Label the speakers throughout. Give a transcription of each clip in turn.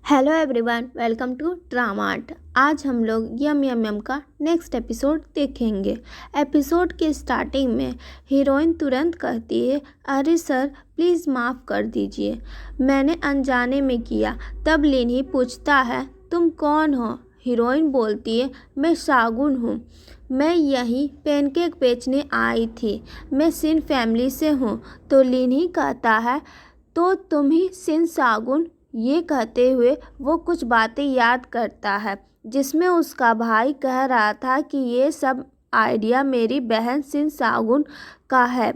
Speaker 1: Hello everyone, welcome to drama art. आज हम लोग यम यम यम का नेक्स्ट एपिसोड देखेंगे। एपिसोड के स्टार्टिंग में हीरोइन तुरंत कहती है, अरे सर प्लीज़ माफ़ कर दीजिए, मैंने अनजाने में किया। तब लिनी पूछता है, तुम कौन हो? हीरोइन बोलती है, मैं शागुन हूँ, मैं यहीं पैनकेक बेचने आई थी, मैं सिन फैमिली से हूँ। तो लिनी कहता है, तो तुम ही सिन शागुन? ये कहते हुए वो कुछ बातें याद करता है जिसमें उसका भाई कह रहा था कि ये सब आइडिया मेरी बहन सिन सागुन का है।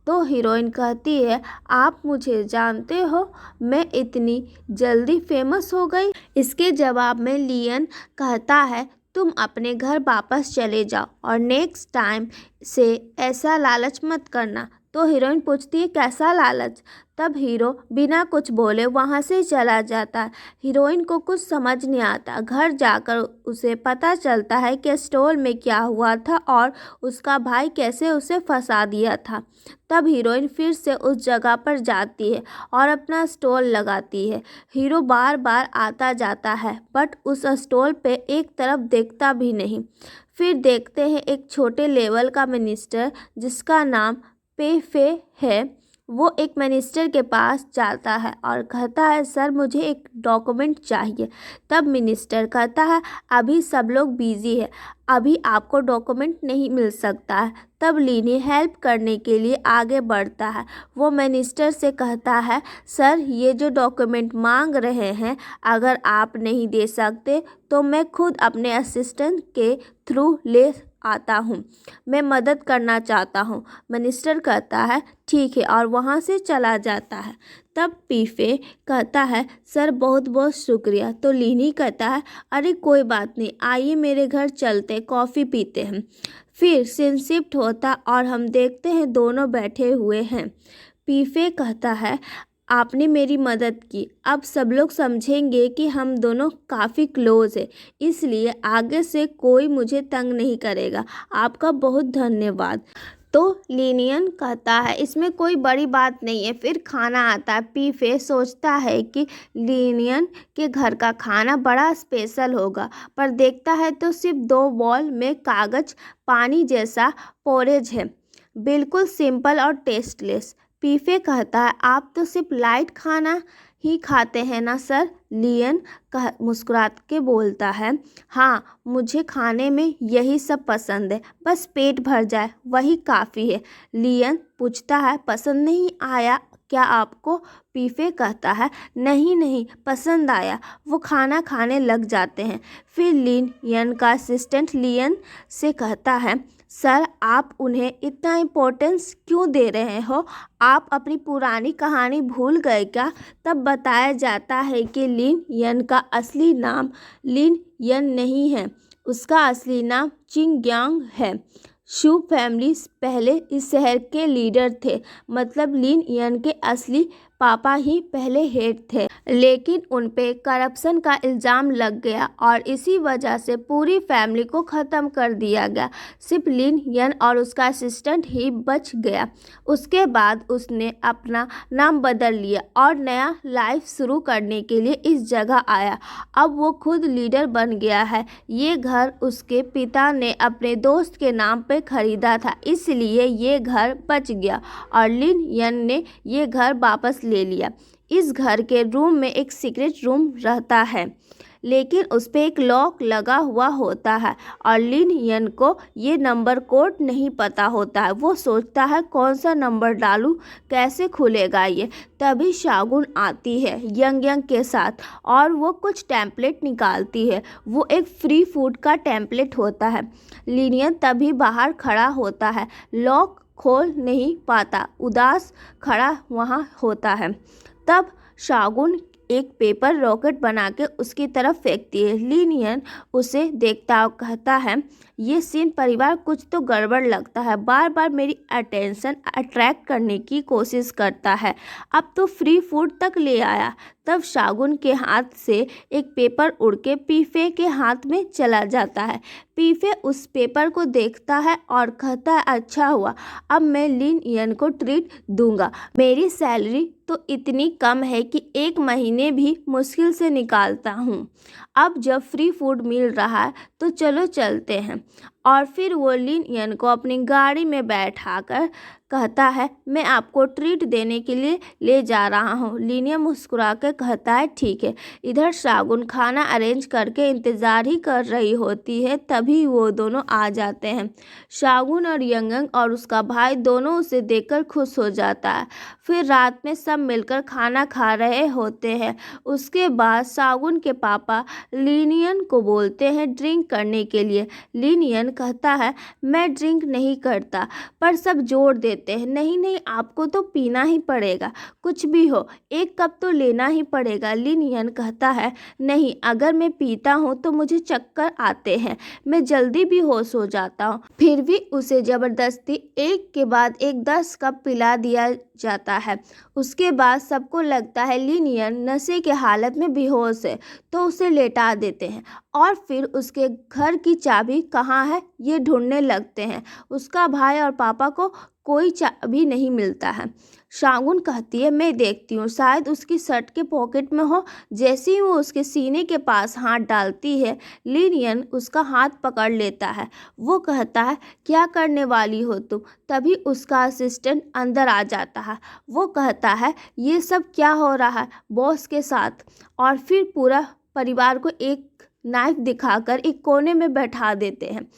Speaker 1: तो हीरोइन कहती है, आप मुझे जानते हो, मैं इतनी जल्दी फेमस हो गई? इसके जवाब में लियन कहता है, तुम अपने घर वापस चले जाओ और नेक्स्ट टाइम से ऐसा लालच मत करना। तो हीरोइन पूछती है, कैसा लालच? तब हीरो बिना कुछ बोले वहाँ से चला जाता है। हीरोइन को कुछ समझ नहीं आता। घर जाकर उसे पता चलता है कि स्टोर में क्या हुआ था और उसका भाई कैसे उसे फंसा दिया था। तब हीरोइन फिर से उस जगह पर जाती है और अपना स्टॉल लगाती है। हीरो बार बार आता जाता है बट उस स्टॉल पे एक तरफ देखता भी नहीं। फिर देखते हैं एक छोटे लेवल का मिनिस्टर जिसका नाम पेफे है। वो एक मिनिस्टर के पास जाता है और कहता है, सर मुझे एक डॉक्यूमेंट चाहिए। तब मिनिस्टर कहता है, अभी सब लोग बिजी है, अभी आपको डॉक्यूमेंट नहीं मिल सकता है। तब लीनी हेल्प करने के लिए आगे बढ़ता है। वो मिनिस्टर से कहता है, सर ये जो डॉक्यूमेंट मांग रहे हैं, अगर आप नहीं दे सकते तो मैं खुद अपने असिस्टेंट के थ्रू ले आता हूँ, मैं मदद करना चाहता हूँ। मिनिस्टर कहता है, ठीक है, और वहाँ से चला जाता है। तब पीफे कहता है, सर बहुत बहुत शुक्रिया। तो लीनी कहता है, अरे कोई बात नहीं, आइए मेरे घर चलते, कॉफ़ी पीते हैं। फिर सीन शिफ्ट होता और हम देखते हैं दोनों बैठे हुए हैं। पीफे कहता है, आपने मेरी मदद की, अब सब लोग समझेंगे कि हम दोनों काफ़ी क्लोज हैं, इसलिए आगे से कोई मुझे तंग नहीं करेगा, आपका बहुत धन्यवाद। तो लीनियन कहता है, इसमें कोई बड़ी बात नहीं है। फिर खाना आता है। पीफे सोचता है कि लीनियन के घर का खाना बड़ा स्पेशल होगा, पर देखता है तो सिर्फ 2 बॉल में कागज पानी जैसा पोरेज है, बिल्कुल सिंपल और टेस्टलेस। पीफे कहता है, आप तो सिर्फ लाइट खाना ही खाते हैं ना सर? लियन मुस्कुरात के बोलता है, हाँ मुझे खाने में यही सब पसंद है, बस पेट भर जाए वही काफ़ी है। लियन पूछता है, पसंद नहीं आया क्या आपको? पीफे कहता है, नहीं नहीं पसंद आया। वो खाना खाने लग जाते हैं। फिर लियन का असिस्टेंट लियन से कहता है, सर आप उन्हें इतना इम्पोर्टेंस क्यों दे रहे हो? आप अपनी पुरानी कहानी भूल गए क्या? तब बताया जाता है कि लिन यन का असली नाम लिन यन नहीं है, उसका असली नाम चिंग्यांग है। शू फैमिली पहले इस शहर के लीडर थे, मतलब लिन यन के असली पापा ही पहले हेड थे, लेकिन उन पे करप्शन का इल्ज़ाम लग गया और इसी वजह से पूरी फैमिली को ख़त्म कर दिया गया। सिर्फ लिन यन और उसका असिस्टेंट ही बच गया। उसके बाद उसने अपना नाम बदल लिया और नया लाइफ शुरू करने के लिए इस जगह आया। अब वो खुद लीडर बन गया है। ये घर उसके पिता ने अपने दोस्त के नाम पे खरीदा था, इसलिए ये घर बच गया और लिन यन ने ये घर वापस ले लिया। इस घर के रूम में एक सीक्रेट रूम रहता है, लेकिन उस पर एक लॉक लगा हुआ होता है और लिन यन को ये नंबर कोड नहीं पता होता है। वो सोचता है, कौन सा नंबर डालूं, कैसे खुलेगा ये? तभी शागुन आती है यंग यंग के साथ और वो कुछ टेम्पलेट निकालती है। वो एक फ्री फूड का टेम्पलेट होता है। लिनियन तभी बाहर खड़ा होता है, लॉक खोल नहीं पाता, उदास खड़ा वहाँ होता है। तब शागुन एक पेपर रॉकेट बना के उसकी तरफ फेंकती है। लिनियन उसे देखता और कहता है, ये सीन परिवार कुछ तो गड़बड़ लगता है, बार बार मेरी अटेंशन अट्रैक्ट करने की कोशिश करता है, अब तो फ्री फूड तक ले आया। तब शागुन के हाथ से एक पेपर उड़ के पीफे के हाथ में चला जाता है। पीफे उस पेपर को देखता है और कहता है, अच्छा हुआ, अब मैं लिन यन को ट्रीट दूंगा, मेरी सैलरी तो इतनी कम है कि 1 महीने भी मुश्किल से निकालता हूँ। अब जब फ्री फूड मिल रहा है तो चलो चलते हैं। और फिर वो लिन यन को अपनी गाड़ी में बैठाकर कहता है, मैं आपको ट्रीट देने के लिए ले जा रहा हूँ। लिन यन मुस्कुरा कर कहता है, ठीक है। इधर शागुन खाना अरेंज करके इंतज़ार ही कर रही होती है, तभी वो दोनों आ जाते हैं। शागुन और यंगंग और उसका भाई दोनों उसे देखकर खुश हो जाता है। फिर रात में सब मिलकर खाना खा रहे होते हैं। उसके बाद शागुन के पापा लिन यन को बोलते हैं ड्रिंक करने के लिए। लिन यन कहता है, मैं ड्रिंक नहीं करता, पर सब जोर देते हैं, नहीं नहीं आपको तो पीना ही पड़ेगा, कुछ भी हो 1 कप तो लेना ही पड़ेगा। लिन यन कहता है, नहीं, अगर मैं पीता हूँ तो मुझे चक्कर आते हैं, मैं जल्दी भी होश हो जाता हूँ। फिर भी उसे ज़बरदस्ती एक के बाद एक 10 कप पिला दिया जाता है। उसके बाद सबको लगता है लिन यन नशे के हालत में बेहोश है, तो उसे लेटा देते हैं और फिर उसके घर की चाबी कहाँ है ये ढूंढने लगते हैं। उसका भाई और पापा को कोई चाबी नहीं मिलता है। शागुन कहती है, मैं देखती हूँ, शायद उसकी शर्ट के पॉकेट में हो। जैसे ही वो उसके सीने के पास हाथ डालती है, लिन यन उसका हाथ पकड़ लेता है। वो कहता है, क्या करने वाली हो तुम? तभी उसका असिस्टेंट अंदर आ जाता है। वो कहता है, ये सब क्या हो रहा है बॉस के साथ? और फिर पूरा परिवार को एक नाइफ दिखाकर एक कोने में बैठा देते हैं।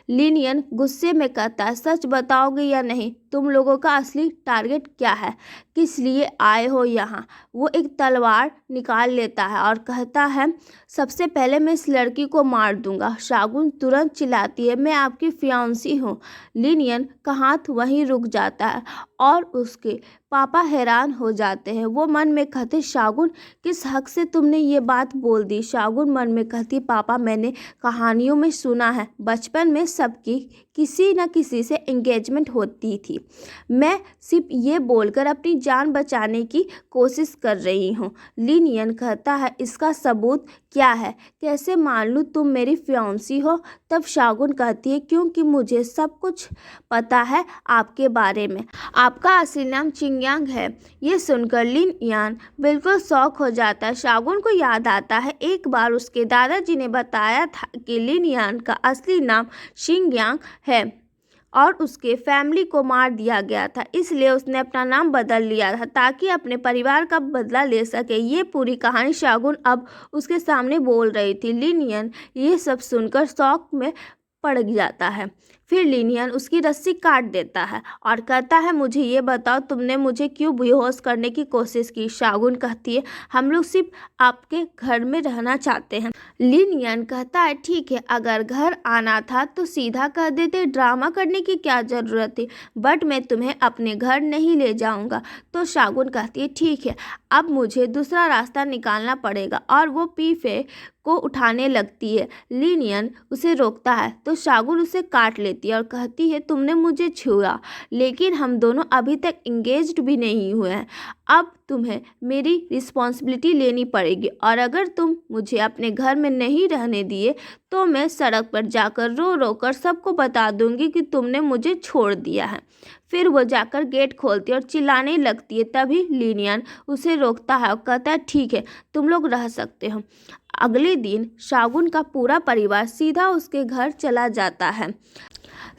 Speaker 1: लिन यन गुस्से में कहता है, सच बताओगे या नहीं? तुम लोगों का असली टारगेट क्या है? किस लिए आए हो यहाँ? वो एक तलवार निकाल लेता है और कहता है, सबसे पहले मैं इस लड़की को मार दूंगा। शागुन तुरंत चिल्लाती है, मैं आपकी फियांसी हूँ। लिन यन का हाथ वहीं रुक जाता है और उसके पापा हैरान हो जाते हैं। वो मन में कहते, शागुन किस हक से तुमने ये बात बोल दी? शागुन मन में कहती, पापा मैंने कहानियों में सुना है, बचपन में सबकी किसी न किसी से एंगेजमेंट होती थी। मैं सिर्फ ये बोलकर अपनी जान बचाने की कोशिश कर रही हूँ। लिन यन कहता है, इसका सबूत क्या है? कैसे मान लूँ तुम मेरी फियांसी हो? तब शागुन कहती है, क्योंकि मुझे सब कुछ पता है आपके बारे में। आपका असली नाम चिंगयांग है। ये सुनकर लिन यन बिल्कुल शॉक हो जाता है। शागुन को याद आता है एक बार उसके दादाजी ने बताया था कि लिन यन का असली नाम चिंगयांग है और उसके फैमिली को मार दिया गया था, इसलिए उसने अपना नाम बदल लिया था ताकि अपने परिवार का बदला ले सके। ये पूरी कहानी शागुन अब उसके सामने बोल रही थी। लिन यन ये सब सुनकर शौक में पड़ जाता है। फिर लिन यन उसकी रस्सी काट देता है और कहता है, मुझे ये बताओ तुमने मुझे क्यों बेहोश करने की कोशिश की? शागुन कहती है, हम लोग सिर्फ आपके घर में रहना चाहते हैं। लिन यन कहता है, ठीक है, अगर घर आना था तो सीधा कह देते, ड्रामा करने की क्या ज़रूरत थी? बट मैं तुम्हें अपने घर नहीं ले जाऊंगा। तो शागुन कहती है, ठीक है, अब मुझे दूसरा रास्ता निकालना पड़ेगा। और वो पीफे को उठाने लगती है। लिन यन उसे रोकता है तो शागुन उसे काट लेती है और कहती है, तुमने मुझे छुआ, लेकिन हम दोनों अभी तक इंगेज्ड भी नहीं हुए हैं। अब तुम्हें मेरी रिस्पॉन्सिबिलिटी लेनी पड़ेगी और अगर तुम मुझे अपने घर में नहीं रहने दिए तो मैं सड़क पर जाकर रो रो कर सबको बता दूंगी कि तुमने मुझे छोड़ दिया है। फिर वो जाकर गेट खोलती है और चिल्लाने लगती है। तभी लिन यन उसे रोकता है और कहता है, ठीक है, तुम लोग रह सकते हो। अगले दिन शागुन का पूरा परिवार सीधा उसके घर चला जाता है।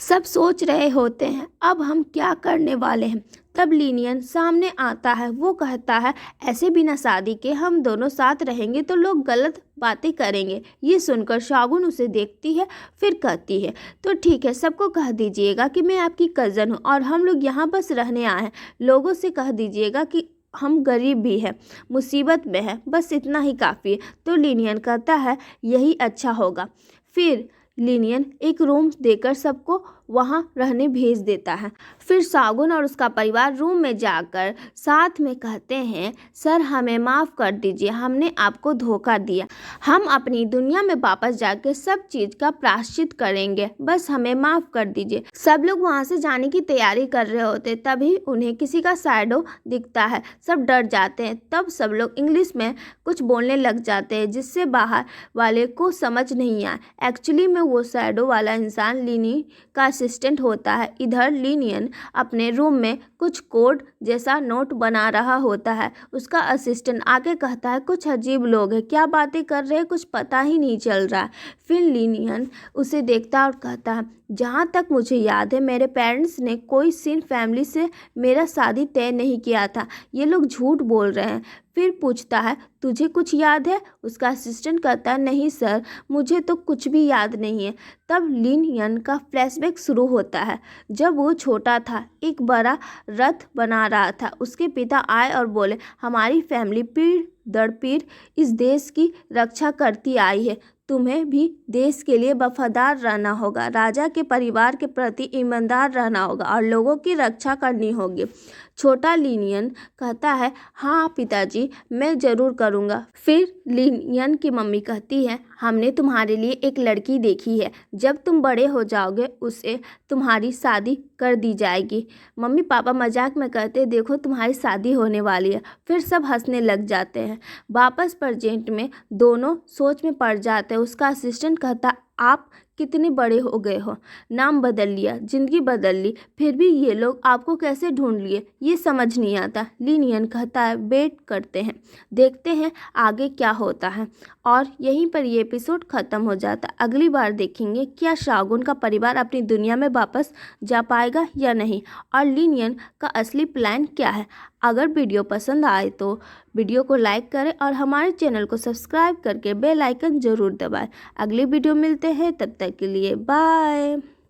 Speaker 1: सब सोच रहे होते हैं, अब हम क्या करने वाले हैं। तब लिन यन सामने आता है। वो कहता है, ऐसे बिना शादी के हम दोनों साथ रहेंगे तो लोग गलत बातें करेंगे। ये सुनकर शागुन उसे देखती है, फिर कहती है, तो ठीक है, सबको कह दीजिएगा कि मैं आपकी कज़न हूँ और हम लोग यहाँ बस रहने आए हैं। लोगों से कह दीजिएगा कि हम गरीब भी हैं, मुसीबत में हैं, बस इतना ही काफ़ी है। तो लिन यन कहता है, यही अच्छा होगा। फिर लिन यन एक रूम देकर सबको वहाँ रहने भेज देता है। फिर शागुन और उसका परिवार रूम में जाकर साथ में कहते हैं, सर हमें माफ़ कर दीजिए, हमने आपको धोखा दिया। हम अपनी दुनिया में वापस जाकर सब चीज़ का प्रायश्चित करेंगे, बस हमें माफ़ कर दीजिए। सब लोग वहाँ से जाने की तैयारी कर रहे होते, तभी उन्हें किसी का शैडो दिखता है। सब डर जाते हैं। तब सब लोग इंग्लिश में कुछ बोलने लग जाते हैं जिससे बाहर वाले को समझ नहीं आए। एक्चुअली में वो शैडो वाला इंसान लिनी का असिस्टेंट होता है। इधर लिन यन अपने रूम में कुछ कुछ कोड जैसा नोट बना रहा होता है। उसका असिस्टेंट आके कहता है कुछ अजीब लोग हैं, क्या बातें कर रहे हैं कुछ पता ही नहीं चल रहा है। फिर लिनियन उसे देखता है और कहता है जहाँ तक मुझे याद है मेरे पेरेंट्स ने कोई सिन फैमिली से मेरा शादी तय नहीं किया था, ये लोग झूठ बोल रहे हैं। फिर पूछता है तुझे कुछ याद है? उसका असिस्टेंट कहता है नहीं सर, मुझे तो कुछ भी याद नहीं है। तब लिन यन का फ्लैशबैक शुरू होता है। जब वो छोटा था एक बड़ा रथ बना रहा था। उसके पिता आए और बोले हमारी फैमिली पीढ़ दर पीढ़ इस देश की रक्षा करती आई है, तुम्हें भी देश के लिए वफादार रहना होगा, राजा के परिवार के प्रति ईमानदार रहना होगा और लोगों की रक्षा करनी होगी। छोटा लिनियन कहता है हाँ पिताजी, मैं ज़रूर करूँगा। फिर लिनियन की मम्मी कहती है हमने तुम्हारे लिए एक लड़की देखी है, जब तुम बड़े हो जाओगे उसे तुम्हारी शादी कर दी जाएगी। मम्मी पापा मजाक में कहते देखो तुम्हारी शादी होने वाली है। फिर सब हंसने लग जाते हैं। वापस प्रेजेंट में दोनों सोच में पड़ जाते हैं। उसका असिस्टेंट कहता आप कितने बड़े हो गए हो, नाम बदल लिया, ज़िंदगी बदल ली, फिर भी ये लोग आपको कैसे ढूंढ लिए ये समझ नहीं आता। लिनियन कहता है वेट करते हैं, देखते हैं आगे क्या होता है। और यहीं पर ये एपिसोड ख़त्म हो जाता है। अगली बार देखेंगे क्या शागुन का परिवार अपनी दुनिया में वापस जा पाएगा या नहीं, और लिनियन का असली प्लान क्या है। अगर वीडियो पसंद आए तो वीडियो को लाइक करें और हमारे चैनल को सब्सक्राइब करके बेल आइकन ज़रूर दबाएं। अगली वीडियो मिलते हैं, तब तक के लिए बाय।